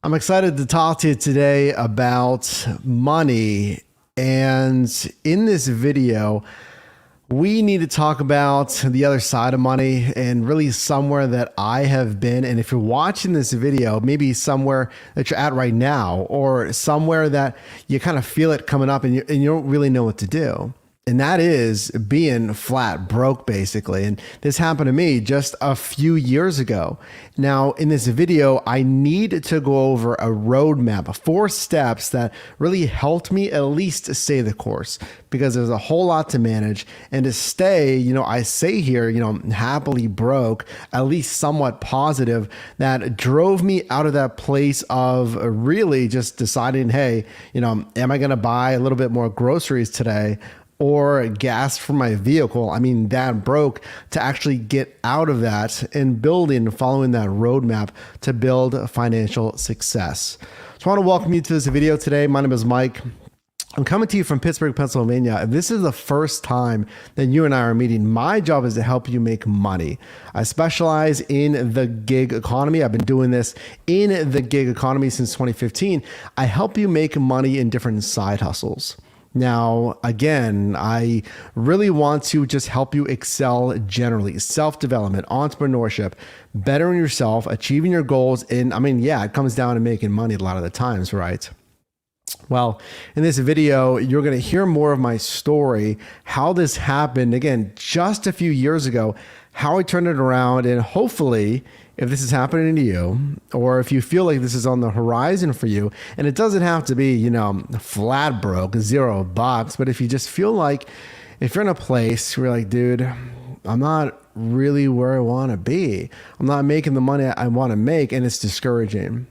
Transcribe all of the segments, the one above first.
I'm excited to talk to you today about money. And in this video, we need to talk about the other side of money and really somewhere that I have been. And if you're watching this video, maybe somewhere that you're at right now, or somewhere that you kind of feel it coming up and you don't really know what to do. And that is being flat broke, basically. And this happened to me just a few years ago. Now, in this video, I need to go over a roadmap, 4 steps that really helped me at least stay the course, because there's a whole lot to manage. And to stay, I say here, happily broke, at least somewhat positive, that drove me out of that place of really just deciding, hey, am I going to buy a little bit more groceries today? Or gas for my vehicle. I mean, that broke, to actually get out of that and building, following that roadmap to build financial success. So I want to welcome you to this video today. My name is Mike. I'm coming to you from Pittsburgh, Pennsylvania. If this is the first time that you and I are meeting, my job is to help you make money. I specialize in the gig economy. I've been doing this in the gig economy since 2015. I help you make money in different side hustles. Now, again, I really want to just help you excel generally, self-development, entrepreneurship, bettering yourself, achieving your goals. And it comes down to making money a lot of the times, right? Well, in this video, you're going to hear more of my story, how this happened, again, just a few years ago, how I turned it around, and hopefully, if this is happening to you, or if you feel like this is on the horizon for you, and it doesn't have to be, flat broke, $0, but if you just feel like, if you're in a place where you're like, dude, I'm not really where I want to be, I'm not making the money I want to make, and it's discouraging.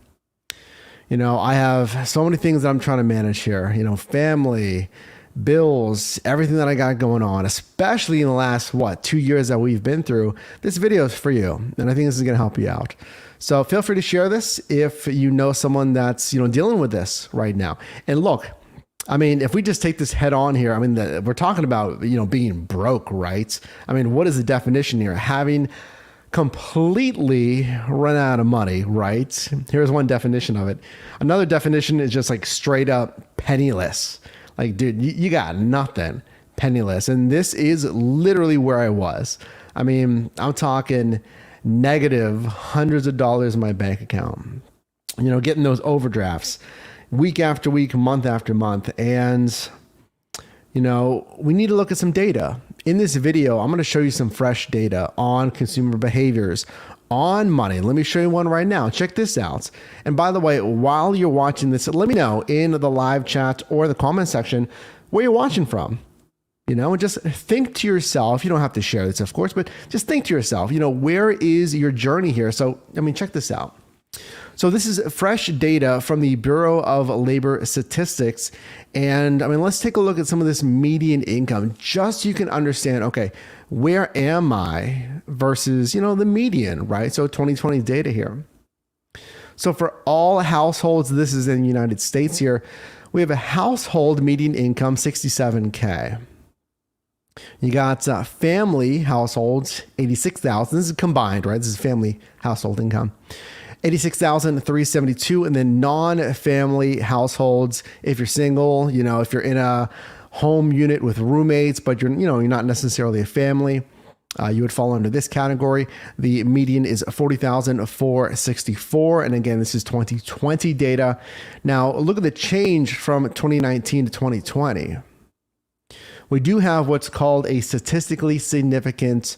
I have so many things that I'm trying to manage here, family, bills, everything that I got going on, especially in the last, 2 years that we've been through. This video is for you, and I think this is going to help you out. So feel free to share this if you know someone that's, dealing with this right now. And look, if we just take this head on here, we're talking about, being broke, right? What is the definition here? Having completely run out of money, right? Here's one definition of it. Another definition is just like straight up penniless. Like, dude, you got nothing, penniless. And this is literally where I was. I'm talking negative hundreds of dollars in my bank account, getting those overdrafts week after week, month after month. And, we need to look at some data. In this video, I'm going to show you some fresh data on consumer behaviors, on money. Let me show you one right now. Check this out. And by the way, while you're watching this, let me know in the live chat or the comment section where you're watching from. And just think to yourself, you don't have to share this, of course, but just think to yourself, where is your journey here? So, check this out. So this is fresh data from the Bureau of Labor Statistics. And let's take a look at some of this median income, just so you can understand, okay, where am I versus, the median, right? So 2020 data here. So for all households, this is in the United States here, we have a household median income, 67K. You got family households, 86,000. This is combined, right? This is family household income. 86,372, and then non-family households, if you're single, if you're in a home unit with roommates, but you're not necessarily a family, you would fall under this category. The median is 40,464, and again, this is 2020 data. Now, look at the change from 2019 to 2020. We do have what's called a statistically significant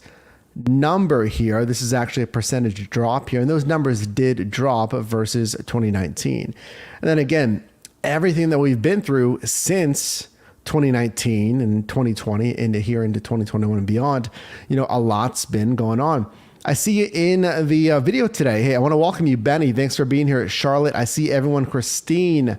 number here. This is actually a percentage drop here, and those numbers did drop versus 2019. And then again, everything that we've been through since 2019 and 2020 into 2021 and beyond, a lot's been going on. I see you in the video today. Hey, I want to welcome you, Benny. Thanks for being here. Charlotte, I see everyone. Christine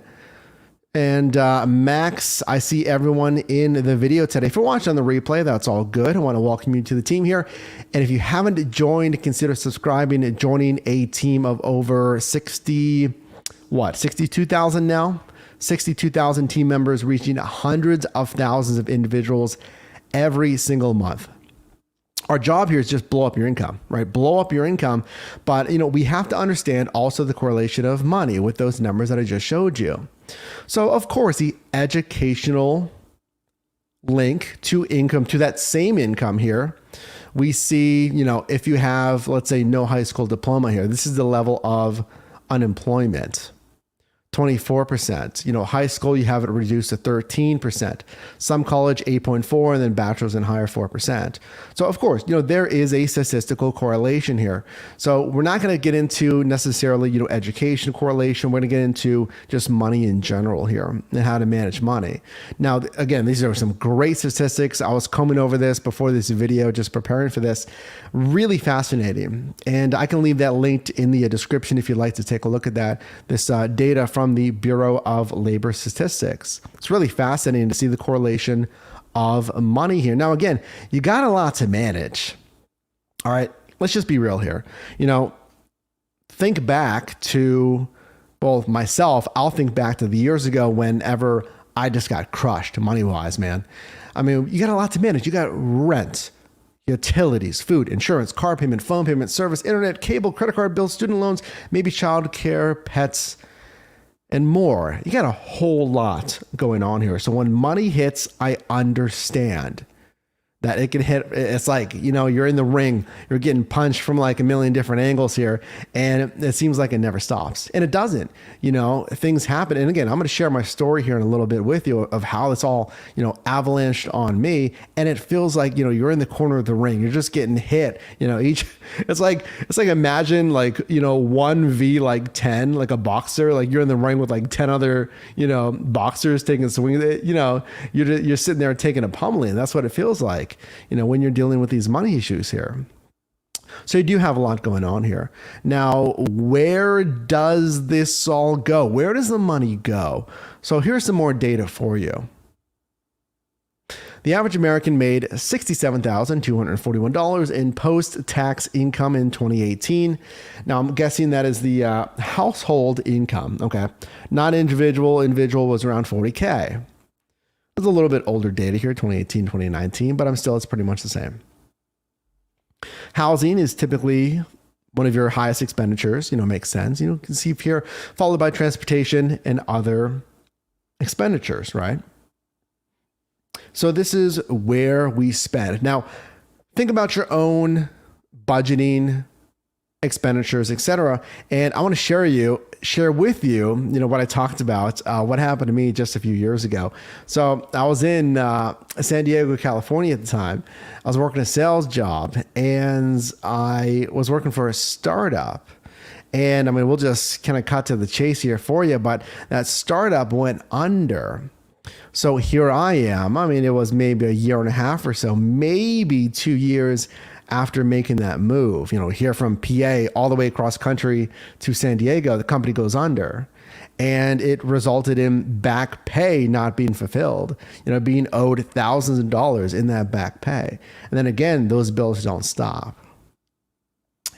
and Max, I see everyone in the video today. If you're watching on the replay, that's all good. I want to welcome you to the team here. And if you haven't joined, consider subscribing and joining a team of over 62,000 now? 62,000 team members, reaching hundreds of thousands of individuals every single month. Our job here is just blow up your income, right? Blow up your income. But, we have to understand also the correlation of money with those numbers that I just showed you. So, of course, the educational link to income, to that same income here, we see, if you have, let's say, no high school diploma here, this is the level of unemployment. 24%. High school, you have it reduced to 13%. Some college, 8.4, and then bachelor's and higher, 4%. So of course, there is a statistical correlation here. So we're not going to get into necessarily, education correlation. We're going to get into just money in general here and how to manage money. Now, again, these are some great statistics. I was combing over this before this video, just preparing for this. Really fascinating. And I can leave that linked in the description if you'd like to take a look at that. This data from the Bureau of Labor Statistics. It's really fascinating to see the correlation of money here. Now, again, you got a lot to manage. All right, let's just be real here. Think back to, well, myself, I'll think back to the years ago whenever I just got crushed money-wise, man. I mean, you got a lot to manage. You got rent, utilities, food, insurance, car payment, phone payment, service, internet, cable, credit card bills, student loans, maybe child care, pets, and more. You got a whole lot going on here. So when money hits, I understand that it can hit. It's like, you're in the ring, you're getting punched from like a million different angles here, and it seems like it never stops. And it doesn't. Things happen. And again, I'm going to share my story here in a little bit with you of how it's all, avalanched on me. And it feels like, you're in the corner of the ring. You're just getting hit, it's like imagine like, 1v like 10, like a boxer, like you're in the ring with like 10 other, boxers taking a swing. You're sitting there taking a pummeling. That's what it feels like, when you're dealing with these money issues here. So you do have a lot going on here. Now, where does this all go? Where does the money go? So here's some more data for you. The average American made $67,241 in post-tax income in 2018. Now, I'm guessing that is the household income. Okay. Not individual. Individual was around 40K. It's a little bit older data here, 2018, 2019, but it's pretty much the same. Housing is typically one of your highest expenditures, makes sense. You can see here, followed by transportation and other expenditures, right? So this is where we spend. Now, think about your own budgeting, expenditures, etc. And I want to share with you, what I talked about, what happened to me just a few years ago. So I was in San Diego, California at the time. I was working a sales job, and I was working for a startup. And we'll just kind of cut to the chase here for you, but that startup went under. So here I am. It was maybe a year and a half or so, maybe 2 years after making that move, here from PA all the way across country to San Diego, the company goes under, and it resulted in back pay not being fulfilled, being owed thousands of dollars in that back pay. And then again, those bills don't stop.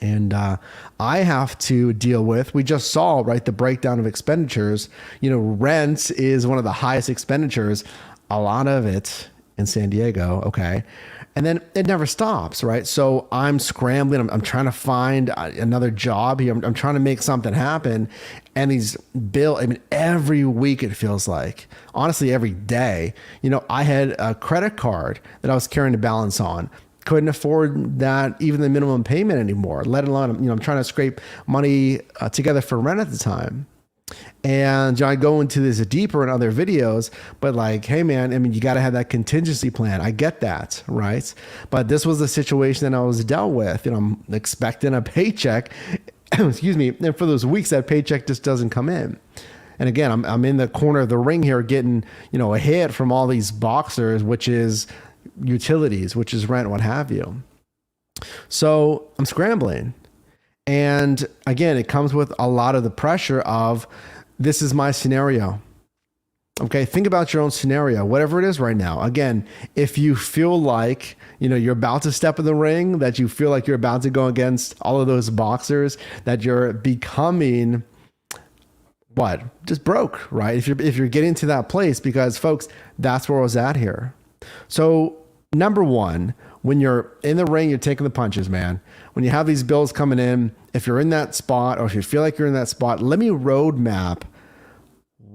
And I have to deal with, we just saw, right, the breakdown of expenditures. Rent is one of the highest expenditures, a lot of it in San Diego. Okay. And then it never stops, right? So I'm scrambling. I'm trying to find another job here. I'm trying to make something happen. And these bills, every week it feels like, honestly, every day, I had a credit card that I was carrying a balance on. Couldn't afford that, even the minimum payment anymore, let alone, I'm trying to scrape money together for rent at the time. And I go into this deeper in other videos, but like, hey man, you got to have that contingency plan. I get that, right? But this was the situation that I was dealt with. I'm expecting a paycheck, excuse me, and for those weeks that paycheck just doesn't come in. And again, I'm in the corner of the ring here, getting a hit from all these boxers, which is utilities, which is rent, what have you. So I'm scrambling. And again, it comes with a lot of the pressure of, this is my scenario. Okay, think about your own scenario, whatever it is right now. Again, if you feel like, you're about to step in the ring, that you feel like you're about to go against all of those boxers, that you're becoming just broke, right? If you're getting to that place, because folks, that's where I was at here. So number one, when you're in the ring, you're taking the punches, man. When you have these bills coming in, if you're in that spot or if you feel like you're in that spot, let me roadmap.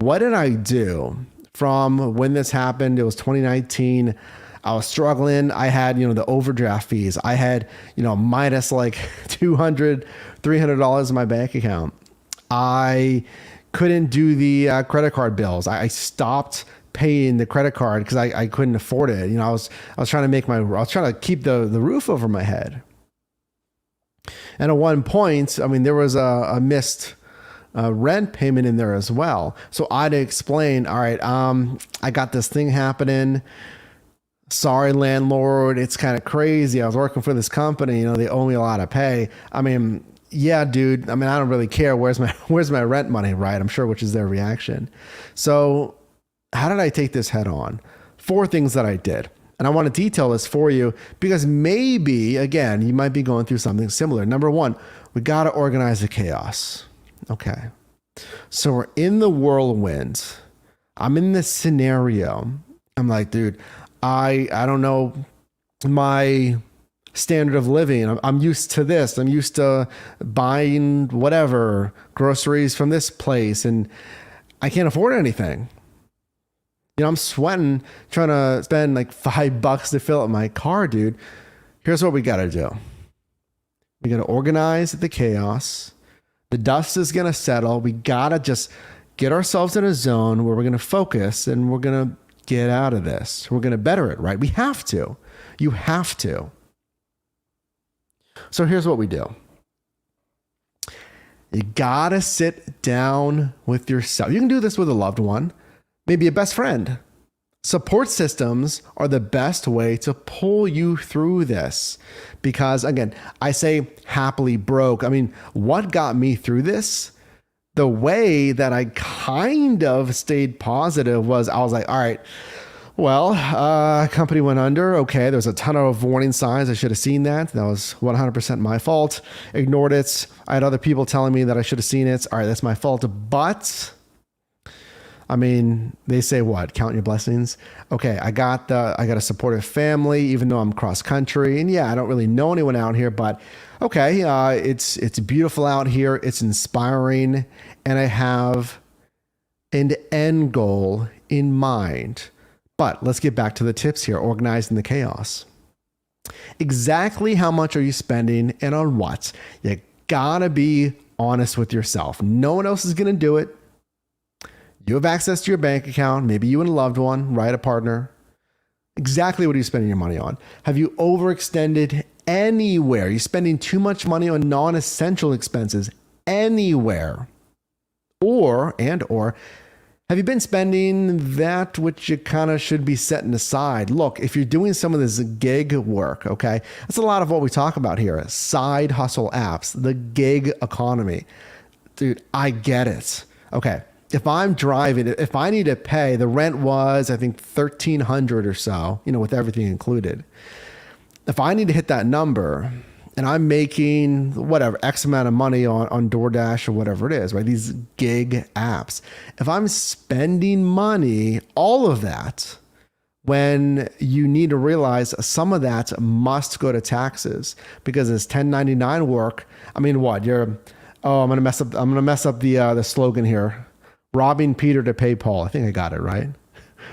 What did I do from when this happened? It was 2019. I was struggling. I had, the overdraft fees. I had, minus like $200, $300 in my bank account. I couldn't do the credit card bills. I stopped paying the credit card because I couldn't afford it. I was trying to I was trying to keep the roof over my head. And at one point, there was a missed rent payment in there as well. So I had to explain, all right, I got this thing happening. Sorry, landlord. It's kind of crazy. I was working for this company. They owe me a lot of pay. Yeah, dude. I don't really care. Where's my rent money, right? I'm sure, which is their reaction. So how did I take this head on? 4 things that I did. And I want to detail this for you because maybe, again, you might be going through something similar. Number 1, we got to organize the chaos. Okay. So we're in the whirlwind. I'm in this scenario. I'm like, dude, I don't know my standard of living. I'm used to this. I'm used to buying whatever groceries from this place and I can't afford anything. I'm sweating trying to spend like $5 to fill up my car, dude. Here's what we got to do. We got to organize the chaos. The dust is going to settle. We got to just get ourselves in a zone where we're going to focus and we're going to get out of this. We're going to better it, right? We have to. You have to. So here's what we do. You got to sit down with yourself. You can do this with a loved one, maybe a best friend. Support systems are the best way to pull you through this because, again, I say happily broke. What got me through this? The way that I kind of stayed positive was I was like, all right, well, company went under. Okay, there's a ton of warning signs. I should have seen that. That was 100% my fault. Ignored it. I had other people telling me that I should have seen it. All right, that's my fault. But they say what? Count your blessings. Okay, I got a supportive family, even though I'm cross country. And yeah, I don't really know anyone out here, but okay, it's beautiful out here. It's inspiring. And I have an end goal in mind. But let's get back to the tips here, organizing the chaos. Exactly how much are you spending and on what? You gotta be honest with yourself. No one else is gonna do it. You have access to your bank account, maybe you and a loved one, right? A partner. Exactly what are you spending your money on? Have you overextended anywhere? Are you spending too much money on non-essential expenses anywhere? Or have you been spending that which you kind of should be setting aside? Look, if you're doing some of this gig work, okay, that's a lot of what we talk about here. Side hustle apps, the gig economy. Dude, I get it. Okay. If I'm driving, if I need to pay, the rent was, I think, $1,300 or so, with everything included. If I need to hit that number and I'm making whatever, X amount of money on DoorDash or whatever it is, right? These gig apps. If I'm spending money, all of that, when you need to realize some of that must go to taxes because it's 1099 work. I'm going to mess up the slogan here. Robbing Peter to pay Paul. I think I got it right.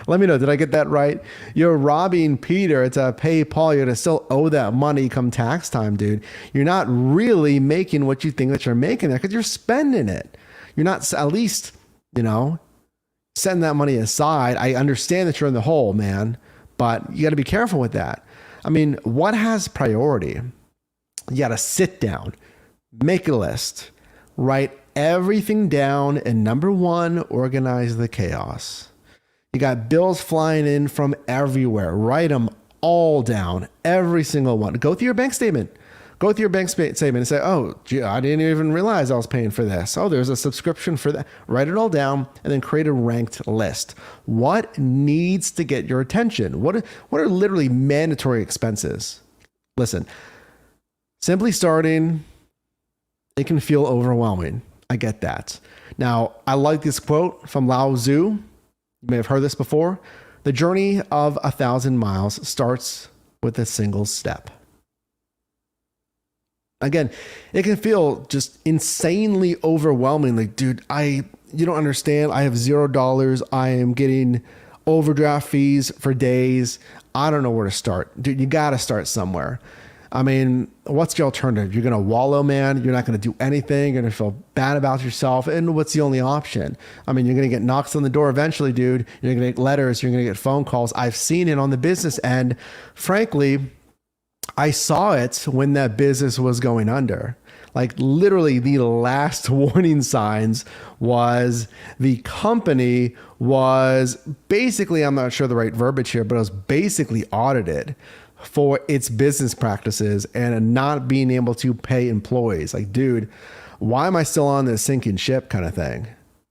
Let me know. Did I get that right? You're robbing Peter to pay Paul. You're going to still owe that money come tax time, dude. You're not really making what you think that you're making there because you're spending it. You're not at least, setting that money aside. I understand that you're in the hole, man, but you got to be careful with that. What has priority? You got to sit down, make a list, write everything down, and number 1, organize the chaos. You got bills flying in from everywhere. Write them all down, every single one. Go through your bank statement. Go through your bank statement and say, oh, gee, I didn't even realize I was paying for this. Oh, there's a subscription for that. Write it all down and then create a ranked list. What needs to get your attention? What are literally mandatory expenses? Listen, simply starting, it can feel overwhelming. I get that. Now, I like this quote from Lao Tzu. You may have heard this before. The journey of 1,000 miles starts with a single step. Again, it can feel just insanely overwhelming. Like, dude, you don't understand. I have $0. I am getting overdraft fees for days. I don't know where to start. Dude, you got to start somewhere. I mean, what's the alternative? You're going to wallow, man. You're not going to do anything. You're going to feel bad about yourself. And what's the only option? I mean, you're going to get knocks on the door eventually, dude. You're going to get letters. You're going to get phone calls. I've seen it on the business end. Frankly, I saw it when that business was going under. Like literally the last warning signs was the company was basically, I'm not sure the right verbiage here, but it was basically audited for its business practices and not being able to pay employees. Like, dude, why am I still on this sinking ship kind of thing?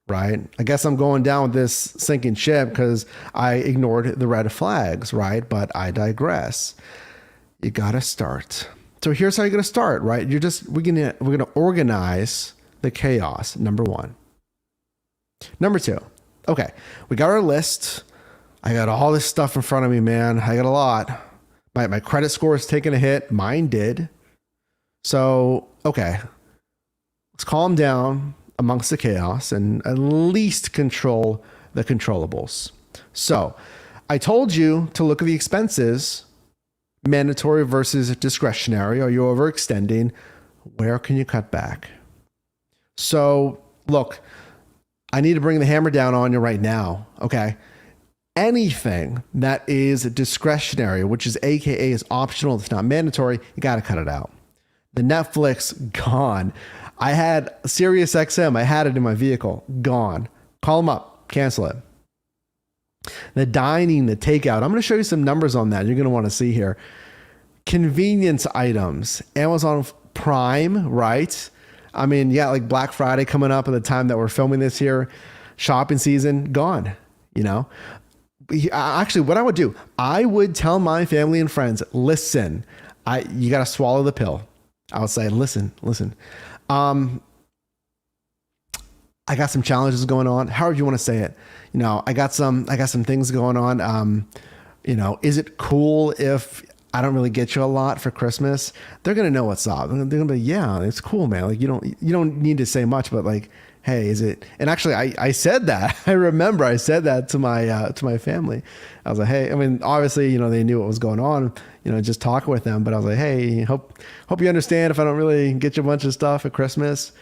Right? I guess I'm going down with this sinking ship because I ignored the red flags, right? But I digress. You got to start. So here's how you're going to start, right? We're going to organize the chaos. Number one. Number two. Okay. We got our list. I got all this stuff in front of me, man. I got a lot. My credit score is taking a hit. Mine did. So, okay. Let's calm down amongst the chaos and at least control the controllables. So I told you to look at the expenses, mandatory versus discretionary. Are you overextending? Where can you cut back? So look, I need to bring the hammer down on you right now. Okay. Anything that is discretionary, which is AKA is optional, it's not mandatory, you got to cut it out. The Netflix, gone. I had Sirius XM, I had it in my vehicle, gone. Call them up, cancel it. The dining, the takeout, I'm going to show you some numbers on that you're going to want to see here. Convenience items, Amazon Prime, right? I mean, yeah, like Black Friday coming up at the time that we're filming this here, shopping season, gone, you know? Actually, what I would do, I would tell my family and friends, listen, you got to swallow the pill. I would say, listen. I got some challenges going on. However you want to say it. You know, I got some things going on. You know, is it cool if I don't really get you a lot for Christmas? They're going to know what's up. They're going to be, yeah, it's cool, man. Like you don't need to say much, but like, hey, is it? And actually, I said that. I remember I said that to my family. I was like, hey, I mean, obviously, you know, they knew what was going on, you know, just talking with them. But I was like, hey, hope you understand if I don't really get you a bunch of stuff at Christmas.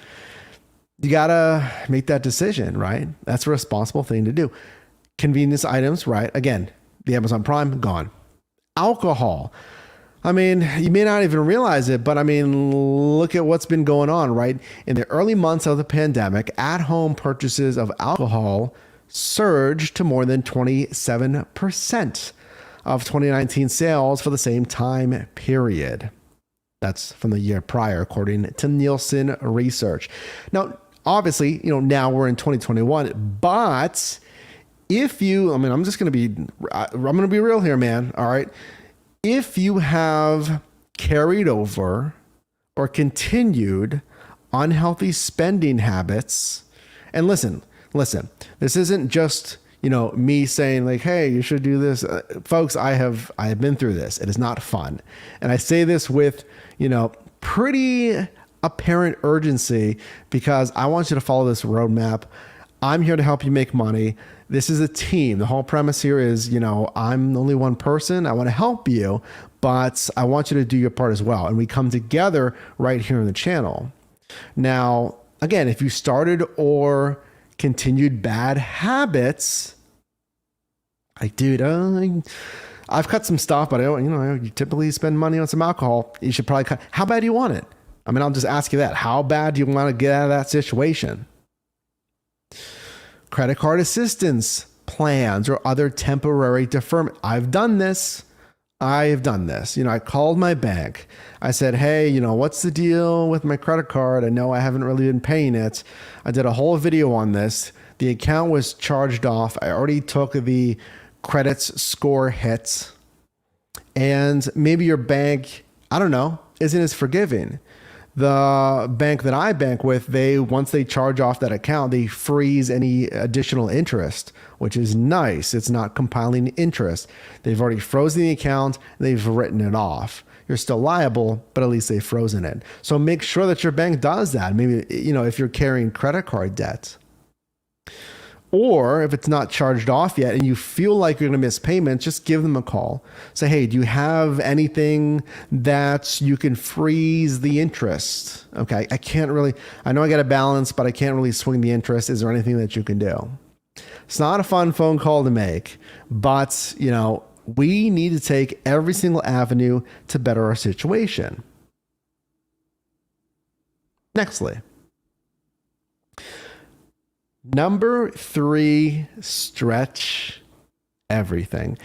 You got to make that decision, right? That's a responsible thing to do. Convenience items, right? Again, the Amazon Prime, gone. Alcohol. I mean, you may not even realize it, but I mean, look at what's been going on, right? In the early months of the pandemic, at-home purchases of alcohol surged to more than 27% of 2019 sales for the same time period. That's from the year prior, according to Nielsen research. Now, obviously, you know, now we're in 2021, but I'm going to be real here, man. All right. If you have carried over or continued unhealthy spending habits, and listen, this isn't just, you know, me saying like, hey, you should do this. Folks, I have been through this. It is not fun. And I say this with, you know, pretty apparent urgency because I want you to follow this roadmap. I'm here to help you make money. This is a team. The whole premise here is, you know, I'm only one person. I want to help you, but I want you to do your part as well. And we come together right here on the channel. Now, again, if you started or continued bad habits, like, dude, I've cut some stuff, but you typically spend money on some alcohol. You should probably cut. How bad do you want it? I mean, I'll just ask you that. How bad do you want to get out of that situation? Credit card assistance plans or other temporary deferment. I've done this. You know, I called my bank. I said, hey, you know, what's the deal with my credit card? I know I haven't really been paying it. I did a whole video on this. The account was charged off. I already took the credits score hits. And maybe your bank, I don't know, isn't as forgiving. The bank that I bank with, once they charge off that account, they freeze any additional interest, which is nice. It's not compiling interest. They've already frozen the account. They've written it off. You're still liable, but at least they've frozen it. So make sure that your bank does that. Maybe, if you're carrying credit card debt, or if it's not charged off yet and you feel like you're going to miss payments, just give them a call. Say, hey, do you have anything that you can freeze the interest? Okay, I know I got a balance, but I can't really swing the interest. Is there anything that you can do? It's not a fun phone call to make, but, we need to take every single avenue to better our situation. Nextly. Number 3, stretch everything.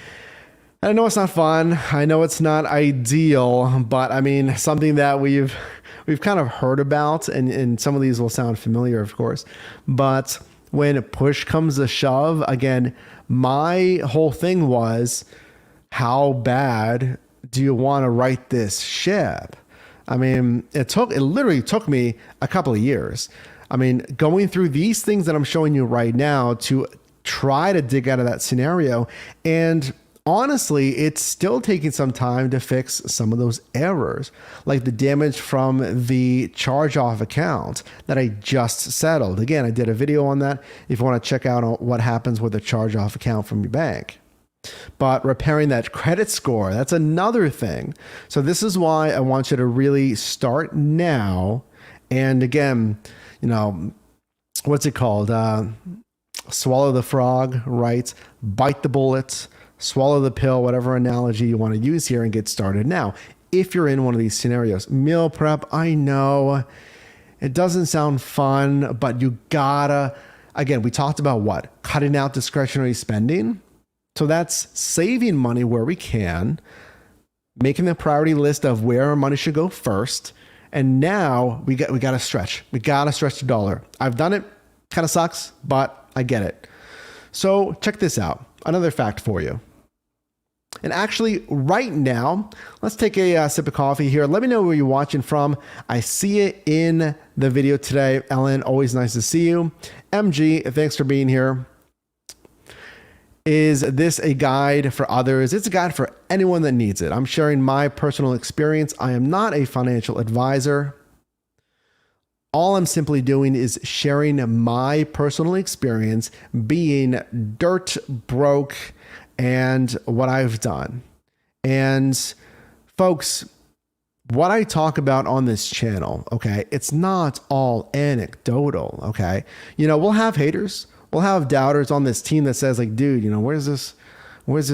I know it's not fun. I know it's not ideal, but something that we've kind of heard about, and some of these will sound familiar, of course. But when push comes to shove, again, my whole thing was, how bad do you want to right this ship? It literally took me a couple of years. Going through these things that I'm showing you right now to try to dig out of that scenario. And honestly, it's still taking some time to fix some of those errors, like the damage from the charge-off account that I just settled. Again, I did a video on that if you want to check out what happens with a charge-off account from your bank. But repairing that credit score, that's another thing. So this is why I want you to really start now. And again, what's it called? Swallow the frog, right? Bite the bullet, swallow the pill, whatever analogy you want to use here, and get started now. If you're in one of these scenarios, meal prep, I know it doesn't sound fun, but you gotta, again, we talked about what? Cutting out discretionary spending. So that's saving money where we can, making the priority list of where our money should go first. And now we got to stretch. We got to stretch the dollar. I've done it. Kind of sucks, but I get it. So check this out. Another fact for you. And actually right now, let's take a sip of coffee here. Let me know where you're watching from. I see it in the video today. Ellen, always nice to see you. MG, thanks for being here. Is this a guide for others? It's a guide for anyone that needs it. I'm sharing my personal experience. I am not a financial advisor. All I'm simply doing is sharing my personal experience being dirt broke and what I've done. And folks, what I talk about on this channel, okay, it's not all anecdotal, okay? We'll have haters. We'll have doubters on this team that says like, dude, where's this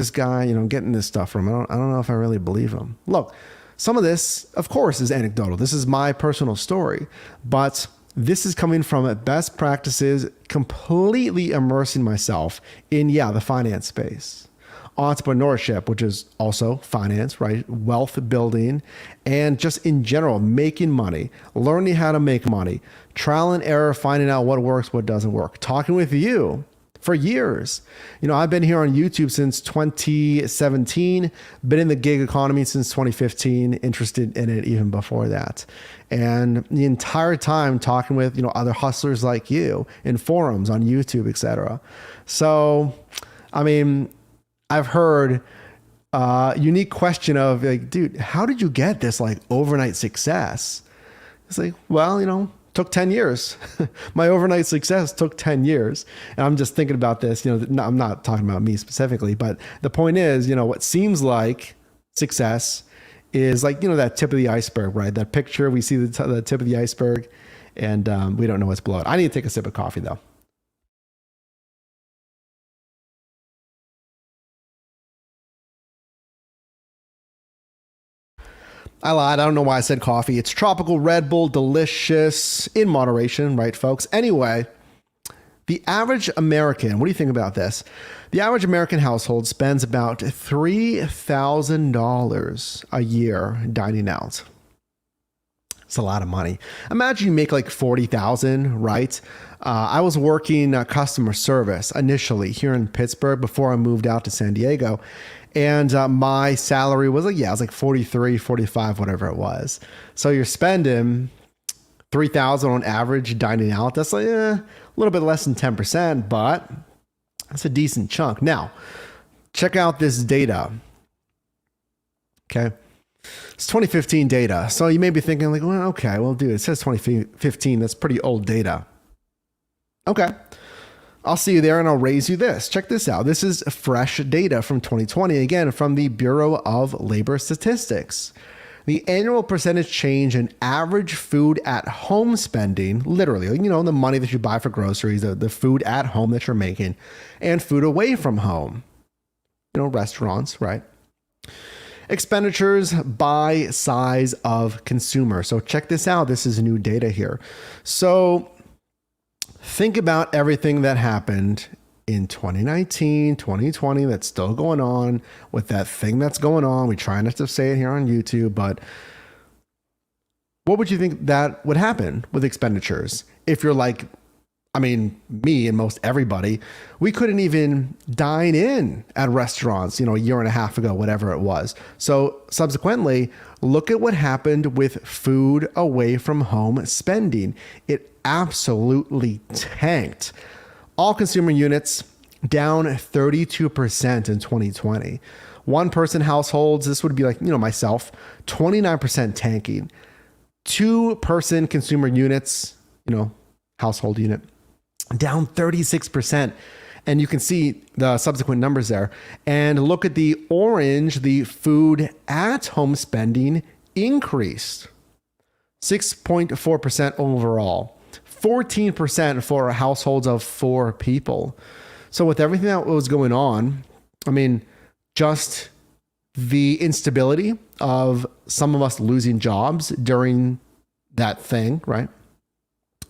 guy, getting this stuff from? I don't know if I really believe him. Look, some of this, of course, is anecdotal. This is my personal story, but this is coming from best practices, completely immersing myself in, the finance space. Entrepreneurship, which is also finance, right? Wealth building, and just in general, making money, learning how to make money, trial and error, finding out what works, what doesn't work, talking with you for years. I've been here on YouTube since 2017, been in the gig economy since 2015, interested in it even before that. And the entire time talking with, other hustlers like you in forums on YouTube, etc. So, I've heard a unique question of like, dude, how did you get this like overnight success? It's like, well, took 10 years. My overnight success took 10 years. And I'm just thinking about this, I'm not talking about me specifically, but the point is, what seems like success is like, that tip of the iceberg, right? That picture, we see the tip of the iceberg and we don't know what's below it. I need to take a sip of coffee though. I lied. I don't know why I said coffee. It's tropical Red Bull, delicious in moderation, right, folks? Anyway, the average American, what do you think about this? The average American household spends about $3,000 a year dining out. It's a lot of money. Imagine you make like 40,000, right? I was working customer service initially here in Pittsburgh before I moved out to San Diego. And my salary was like, it was like 43, 45, whatever it was. So you're spending 3,000 on average dining out. That's like a little bit less than 10%, but that's a decent chunk. Now, check out this data. Okay. It's 2015 data. So you may be thinking like, well, okay, well, dude, it says 2015. That's pretty old data. Okay. I'll see you there and I'll raise you this. Check this out. This is fresh data from 2020, again, from the Bureau of Labor Statistics. The annual percentage change in average food at home spending, literally, the money that you buy for groceries, the food at home that you're making, and food away from home, restaurants, right? Expenditures by size of consumer. So check this out. This is new data here. So think about everything that happened in 2019, 2020, that's still going on with that thing that's going on. We try not to say it here on YouTube, but what would you think that would happen with expenditures? If you're like, me and most everybody, we couldn't even dine in at restaurants, a year and a half ago, whatever it was. So subsequently, look at what happened with food away from home spending. It absolutely tanked. All consumer units down 32% in 2020. One person households, this would be like, myself, 29% tanking. Two person consumer units, household unit, down 36%. And you can see the subsequent numbers there. And look at the orange, the food at home spending increased 6.4% overall, 14% for households of 4 people. So with everything that was going on, just the instability of some of us losing jobs during that thing, right?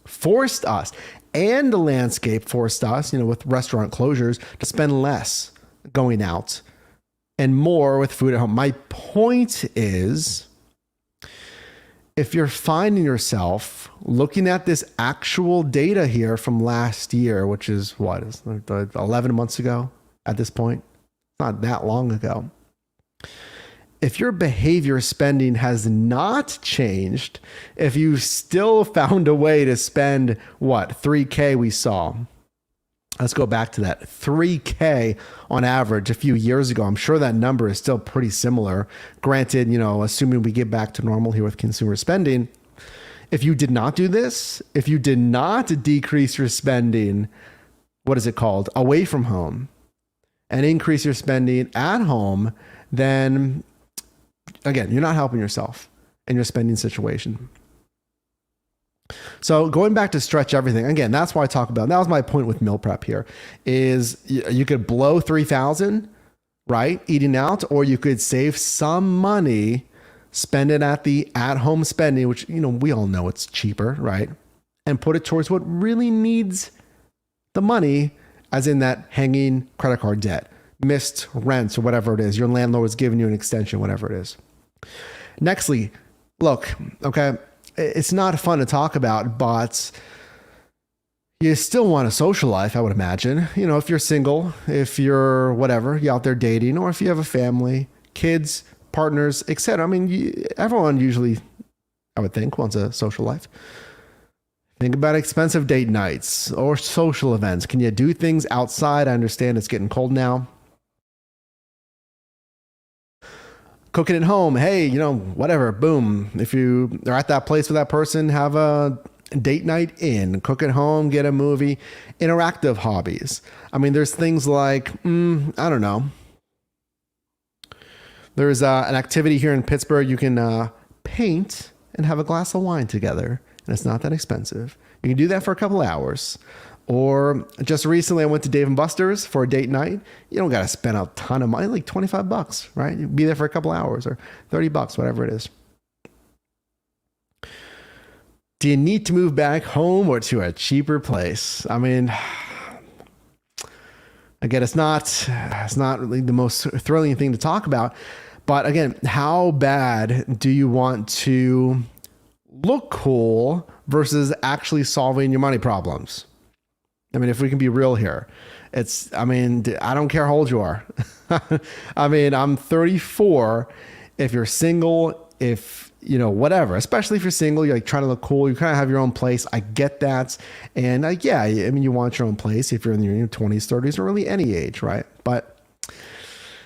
Forced us, and the landscape forced us, with restaurant closures, to spend less going out and more with food at home. My point is, if you're finding yourself looking at this actual data here from last year, which is 11 months ago at this point, not that long ago. If your behavior spending has not changed, if you still found a way to spend $3K we saw. Let's go back to that. $3K on average a few years ago. I'm sure that number is still pretty similar. Granted, assuming we get back to normal here with consumer spending. If you did not do this, if you did not decrease your spending, what is it called? Away from home, and increase your spending at home, then again, you're not helping yourself in your spending situation. So going back to stretch everything, again, that's why I talk about, that was my point with meal prep here, is you could blow 3,000, right? Eating out, or you could save some money, spend it at the at-home spending, which, we all know it's cheaper, right? And put it towards what really needs the money, as in that hanging credit card debt, missed rents, or whatever it is. Your landlord is giving you an extension, whatever it is. Nextly, look, okay, it's not fun to talk about, but you still want a social life, I would imagine. If you're single, if you're whatever, you're out there dating, or if you have a family, kids, partners, etc. Everyone usually, I would think, wants a social life. Think about expensive date nights or social events. Can you do things outside? I understand it's getting cold now. Cooking at home, hey, whatever, boom. If you are at that place with that person, have a date night in, cook at home, get a movie. Interactive hobbies. There's things like, I don't know. There's an activity here in Pittsburgh. You can paint and have a glass of wine together, and it's not that expensive. You can do that for a couple hours. Or just recently, I went to Dave & Buster's for a date night. You don't got to spend a ton of money, like $25, right? You be there for a couple hours, or $30, whatever it is. Do you need to move back home or to a cheaper place? Again, it's not really the most thrilling thing to talk about. But again, how bad do you want to look cool versus actually solving your money problems? If we can be real here, I don't care how old you are. I'm 34. If you're single, if whatever, especially if you're single, you're like trying to look cool. You kind of have your own place. I get that. And yeah, I mean, you want your own place if you're in your 20s, 30s, or really any age, right? But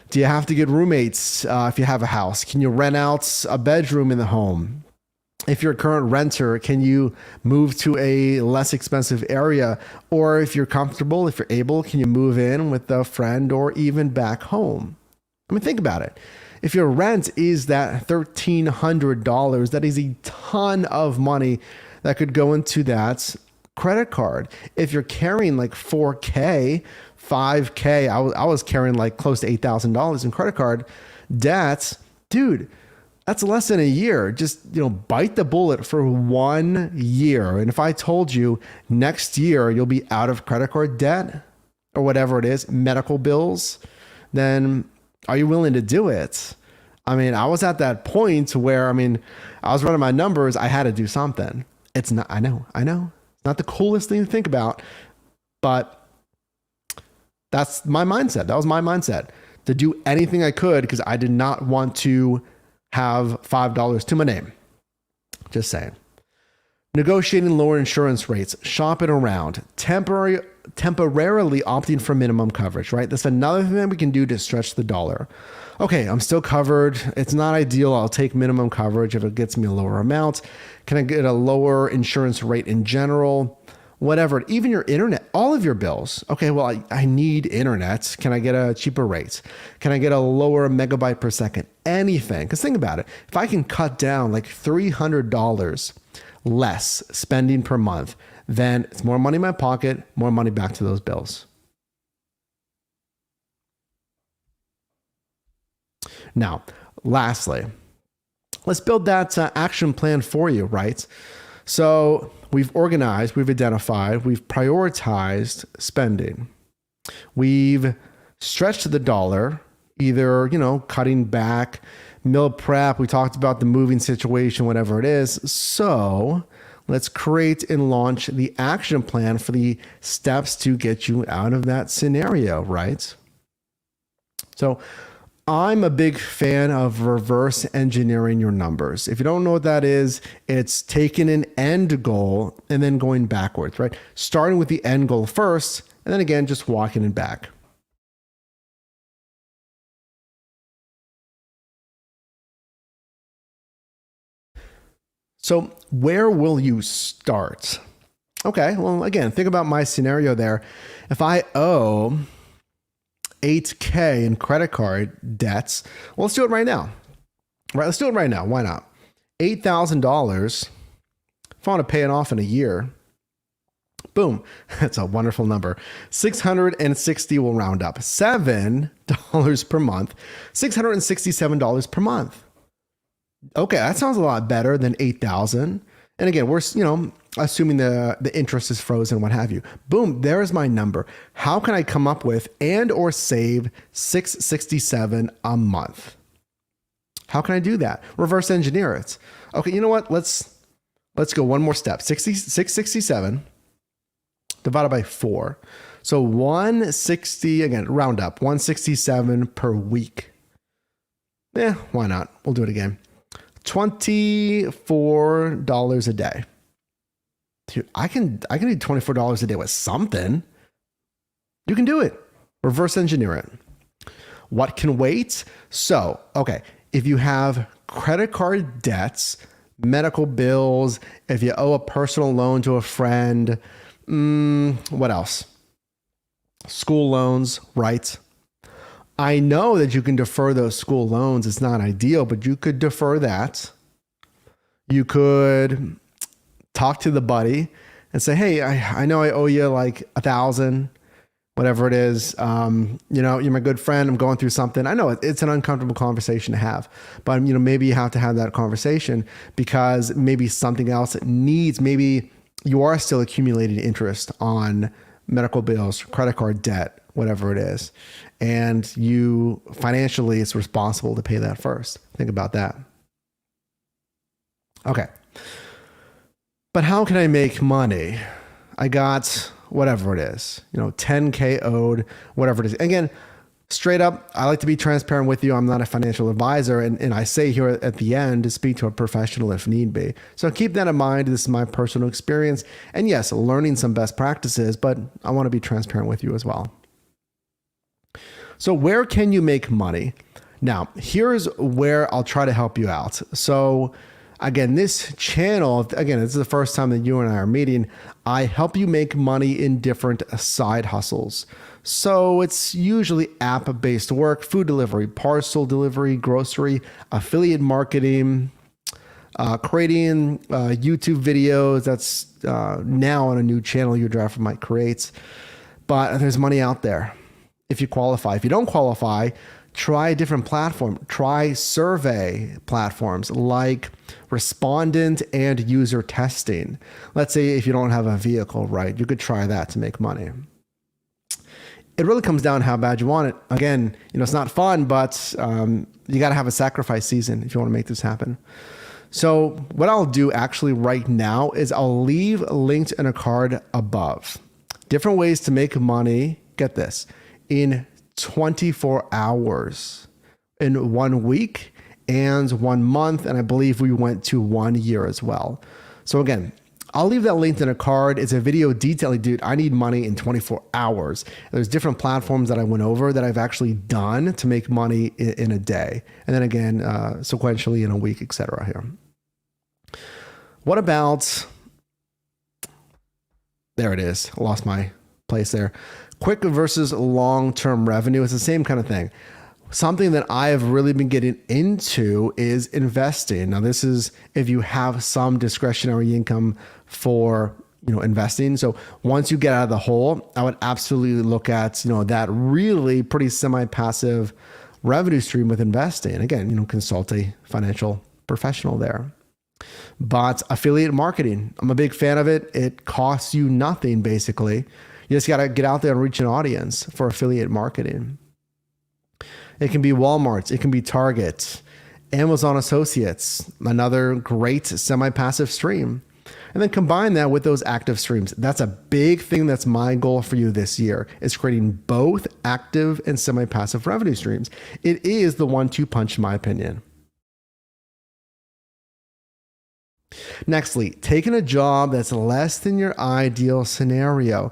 do you have to get roommates if you have a house? Can you rent out a bedroom in the home? If you're a current renter, can you move to a less expensive area? Or if you're comfortable, if you're able, can you move in with a friend or even back home? I mean, think about it. If your rent is that $1,300, that is a ton of money that could go into that credit card. If you're carrying like 4K, 5K, I was carrying like close to $8,000 in credit card debt, dude, that's less than a year. Just, bite the bullet for 1 year. And if I told you next year you'll be out of credit card debt or whatever it is, medical bills, then are you willing to do it? I mean, I was at that point where, I was running my numbers. I had to do something. It's not, I know. It's not the coolest thing to think about, but that's my mindset. That was my mindset, to do anything I could because I did not want to have $5 to my name. Just saying. Negotiating lower insurance rates, shopping around, temporarily opting for minimum coverage, right? That's another thing that we can do to stretch the dollar. Okay, I'm still covered. It's not ideal. I'll take minimum coverage if it gets me a lower amount. Can I get a lower insurance rate in general? Whatever, even your internet, all of your bills. Okay, well, I need internet. Can I get a cheaper rate? Can I get a lower megabyte per second? Anything. Because think about it. If I can cut down like $300 less spending per month, then it's more money in my pocket, more money back to those bills. Now, lastly, let's build that action plan for you, right? So we've organized, we've identified, we've prioritized spending. We've stretched the dollar, either, cutting back, meal prep. We talked about the moving situation, whatever it is. So let's create and launch the action plan for the steps to get you out of that scenario, right? So I'm a big fan of reverse engineering your numbers. If you don't know what that is, it's taking an end goal and then going backwards, right? Starting with the end goal first, and then again, just walking it back. So where will you start? Okay, well, again, think about my scenario there. If I owe $8K in credit card debts, well, let's do it right now. Right, let's do it right now. Why not? $8,000. If I want to pay it off in a year, boom, that's a wonderful number. 660 will round up. $7 per month, $667 per month. Okay, that sounds a lot better than 8,000. And again, we're, assuming the interest is frozen, what have you. Boom, there's my number. How can I come up with and or save $667 a month? How can I do that? Reverse engineer it. Okay, you know what? Let's go one more step. 667 divided by 4. So 160, again, round up, 167 per week. Why not? We'll do it again. $24 a day. Dude, I can do $24 a day with something. You can do it. Reverse engineer it. What can wait? So, okay, if you have credit card debts, medical bills, if you owe a personal loan to a friend, what else? School loans, right? I know that you can defer those school loans. It's not ideal, but you could defer that. You could talk to the buddy and say, hey, I know I owe you like $1,000, whatever it is. You're my good friend. I'm going through something. I know it's an uncomfortable conversation to have, but maybe you have to have that conversation because maybe something else needs, maybe you are still accumulating interest on medical bills, credit card debt, whatever it is. And you financially, it's responsible to pay that first. Think about that. Okay. But how can I make money? I got whatever it is, 10K owed, whatever it is. Again, Straight up, I like to be transparent with you. I'm not a financial advisor. And I say here at the end to speak to a professional if need be. So keep that in mind. This is my personal experience. And yes, learning some best practices, but I want to be transparent with you as well. So where can you make money? Now, here's where I'll try to help you out. So again, this channel, again, this is the first time that you and I are meeting. I help you make money in different side hustles. So it's usually app-based work, food delivery, parcel delivery, grocery, affiliate marketing, creating YouTube videos. That's now on a new channel your driver might create. But there's money out there if you qualify. If you don't qualify, try a different platform. Try survey platforms like respondent and user testing. Let's say if you don't have a vehicle, right? You could try that to make money. It really comes down to how bad you want it. Again, it's not fun, but you got to have a sacrifice season if you want to make this happen. So what I'll do actually right now is I'll leave linked in a card above. Different ways to make money, get this, in 24 hours, in 1 week and 1 month. And I believe we went to 1 year as well. So again, I'll leave that linked in a card. It's a video detailing, dude, I need money in 24 hours. There's different platforms that I went over that I've actually done to make money in a day. And then again, sequentially in a week, etc. here. What about, there it is. I lost my place there. Quick versus long-term revenue. It's the same kind of thing. Something that I have really been getting into is investing. Now, this is if you have some discretionary income for investing. So once you get out of the hole, I would absolutely look at that really pretty semi-passive revenue stream with investing. Again, consult a financial professional there. But affiliate marketing, I'm a big fan of it. It costs you nothing basically. You just got to get out there and reach an audience for affiliate marketing. It can be Walmart, it can be Target, Amazon Associates, another great semi-passive stream. And then combine that with those active streams. That's a big thing. That's my goal for you this year, is creating both active and semi-passive revenue streams. It is the 1-2 punch in my opinion. Nextly, taking a job that's less than your ideal scenario.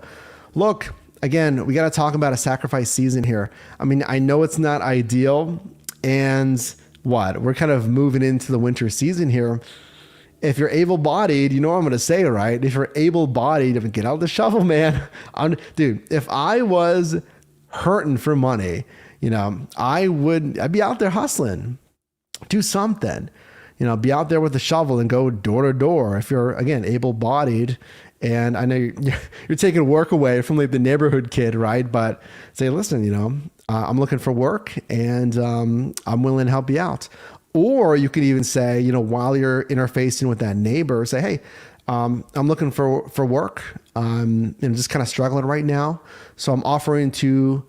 Look, again, we got to talk about a sacrifice season here. I mean, I know it's not ideal, and we're kind of moving into the winter season here. If you're able-bodied, you know what I'm going to say, right? If you're able-bodied, get out the shovel, man. Dude, if I was hurting for money, I'd be out there hustling. Do something. Be out there with the shovel and go door to door. If you're, again, able-bodied, and I know you're taking work away from like the neighborhood kid, right? But say, listen, I'm looking for work and I'm willing to help you out. Or you could even say, while you're interfacing with that neighbor, say, hey, I'm looking for work. I'm just kind of struggling right now. So I'm offering to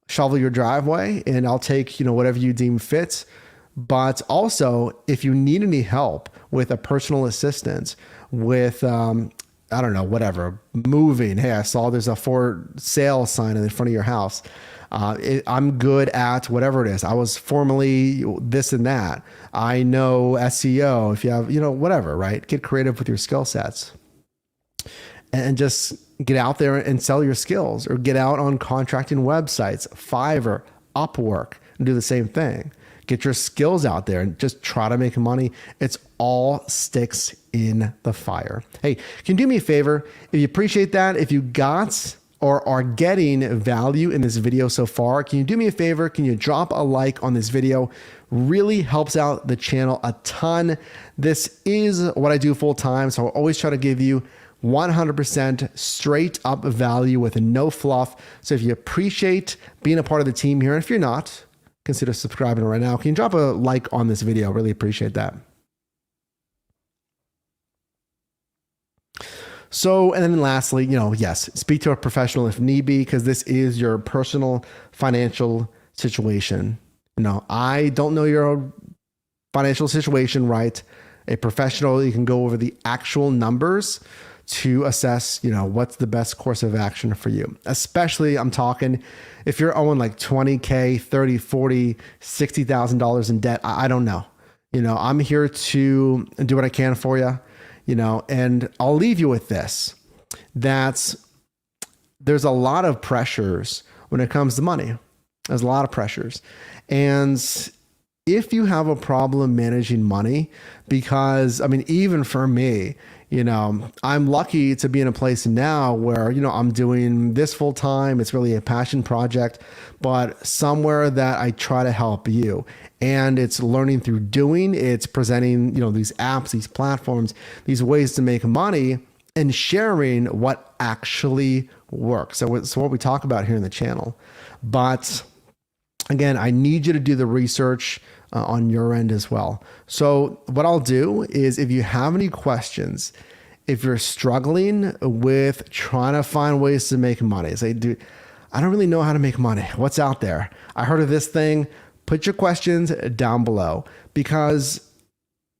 shovel your driveway and I'll take, whatever you deem fit. But also, if you need any help with a personal assistant, with, I don't know, whatever, moving. Hey, I saw there's a for sale sign in front of your house. I'm good at whatever it is. I was formerly this and that. I know SEO. If you have, whatever, right? Get creative with your skill sets and just get out there and sell your skills, or get out on contracting websites, Fiverr, Upwork, and do the same thing. Get your skills out there and just try to make money. It's all sticks in the fire. Hey, can you do me a favor? If you appreciate that, if you got or are getting value in this video so far, can you do me a favor? Can you drop a like on this video? Really helps out the channel a ton. This is what I do full time, so I always try to give you 100% straight up value with no fluff. So if you appreciate being a part of the team here, and if you're not, consider subscribing right now. Can you drop a like on this video? Really appreciate that. So, and then lastly, yes, speak to a professional if need be, because this is your personal financial situation. I don't know your financial situation, right? A professional, you can go over the actual numbers to assess, what's the best course of action for you. Especially I'm talking if you're owing like 20K, 30, 40, $60,000 in debt. I don't know. I'm here to do what I can for you, and I'll leave you with this, that there's a lot of pressures when it comes to money. There's a lot of pressures. And if you have a problem managing money, because even for me, I'm lucky to be in a place now where, I'm doing this full time. It's really a passion project, but somewhere that I try to help you. And it's learning through doing, it's presenting, these apps, these platforms, these ways to make money and sharing what actually works. So it's what we talk about here in the channel. But again, I need you to do the research on your end as well. So what I'll do is, if you have any questions, if you're struggling with trying to find ways to make money, say, dude, I don't really know how to make money. What's out there? I heard of this thing. Put your questions down below, because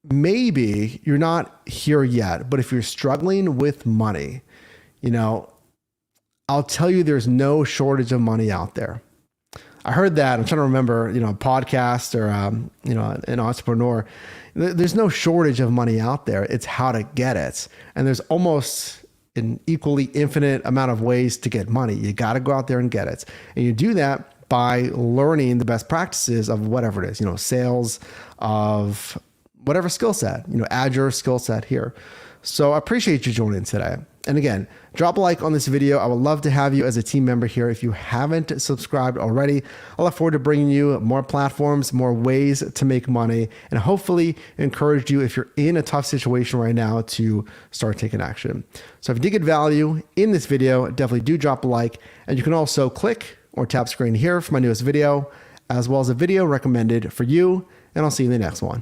maybe you're not here yet, but if you're struggling with money, I'll tell you there's no shortage of money out there. I heard that. I'm trying to remember, a podcast or, an entrepreneur. There's no shortage of money out there. It's how to get it. And there's almost an equally infinite amount of ways to get money. You got to go out there and get it. And you do that by learning the best practices of whatever it is, sales, of whatever skill set, add your skill set here. So I appreciate you joining today. And again, drop a like on this video. I would love to have you as a team member here. If you haven't subscribed already, I look forward to bringing you more platforms, more ways to make money, and hopefully encourage you, if you're in a tough situation right now, to start taking action. So if you did get value in this video, definitely do drop a like. And you can also click or tap screen here for my newest video, as well as a video recommended for you. And I'll see you in the next one.